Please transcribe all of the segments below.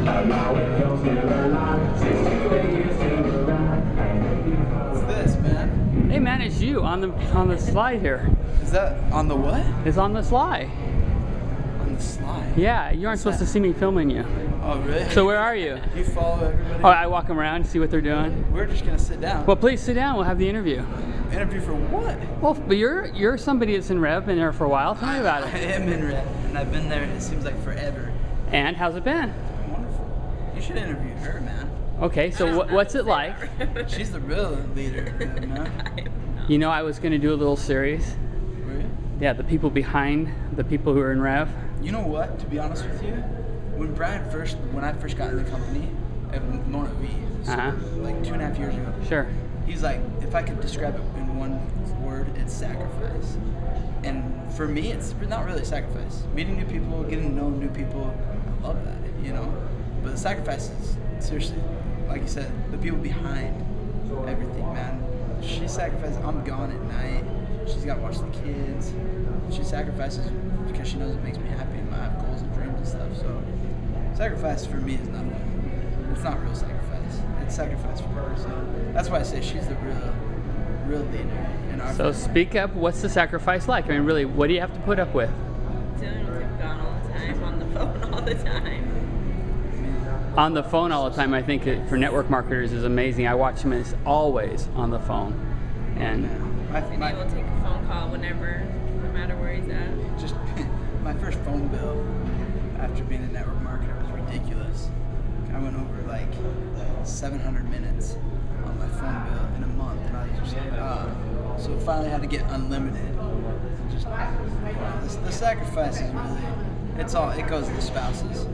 What's this, man? Hey man, it's you on the slide here. Is that on the what? It's on the slide. On the slide? Yeah, you aren't supposed to see me filming you. Oh, really? So where are you? You follow everybody? Oh, I walk them around, see what they're doing. We're just gonna sit down. Well, please sit down. We'll have the interview. Interview for what? Well, but you're somebody that's in Rev, been there for a while. Tell me about I it. am in Rev, and I've been there, it seems like forever. And how's it been? Wonderful. You should interview her, man. Okay, so what's it like? She's the real leader, you know? You know, I was going to do a little series. Were you? Yeah, the people behind the people who are in Rev. You know what? To be honest with you, when I first got in the company, at Mona V, so like 2.5 years ago. Sure. He's like, if I could describe it in one word, it's sacrifice. And for me, it's not really sacrifice. Meeting new people, getting to know new people, I love that, you know? But the sacrifice is, seriously, like you said, the people behind everything, man. She sacrifices, I'm gone at night. She's got to watch the kids. She sacrifices because she knows it makes me happy and I have goals and dreams and stuff. So sacrifice for me is nothing. It's not real sacrifice. It's sacrifice for her. So that's why I say she's the real leader in our family. Speak up. What's the sacrifice like? I mean, really, what do you have to put up with? Dealing with him gone all the time, on the phone all the time. On the phone all the time, I think for network marketers is amazing. I watch him as always on the phone. And Being able to take a phone call whenever, no matter where he's at. Just my first phone bill after being a network marketer was ridiculous. I went over like 700 minutes on my phone bill in a month, and I was just like, so finally had to get unlimited. Just the sacrifice is really, it goes to the spouses.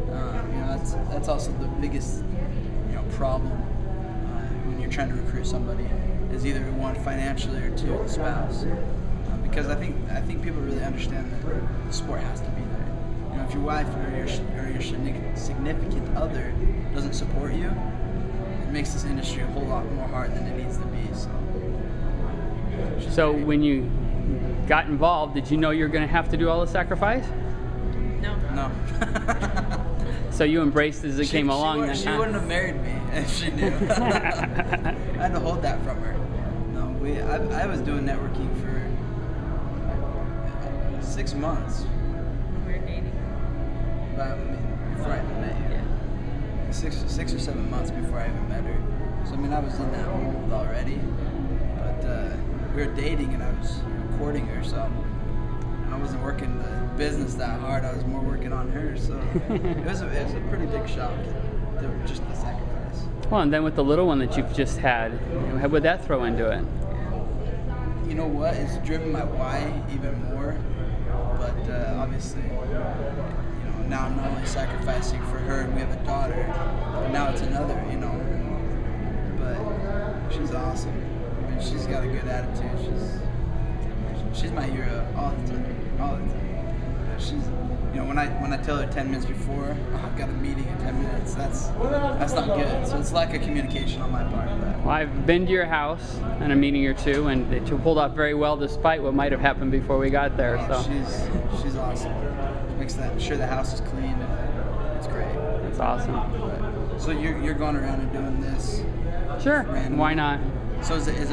You know, that's also the biggest problem when you're trying to recruit somebody, is either one financially or two the spouse. Because I think people really understand that the support has to be there. You know, if your wife or your significant other doesn't support you, it makes this industry a whole lot more hard than it needs to be. So when you got involved, did you know you were going to have to do all the sacrifice? No. So you embraced it as it came along? She wouldn't have married me if she knew. I had to hold that from her. No, I was doing networking for 6 months. We were dating. But, I mean, before I even met you. Yeah. 6 or 7 months before I even met her. So I mean, I was in that mold already. But we were dating and I was courting her, so I wasn't working the business that hard. I was more working on her, so it was a pretty big shock, just the sacrifice. Well, and then with the little one that you've just had, how would that throw into it? You know what? It's driven my why even more. But obviously, now I'm not only sacrificing for her, and we have a daughter, but now it's another, But she's awesome. I mean, she's got a good attitude. She's my hero all the time. She's, when I tell her 10 minutes before, I've got a meeting in 10 minutes, that's not good. So it's lack of communication on my part. Well, I've been to your house in a meeting or two, and it pulled off very well despite what might have happened before we got there. So she's awesome. Makes sure the house is clean, and it's great. That's awesome. So you're going around and doing this? Sure. Randomly? Why not? So is it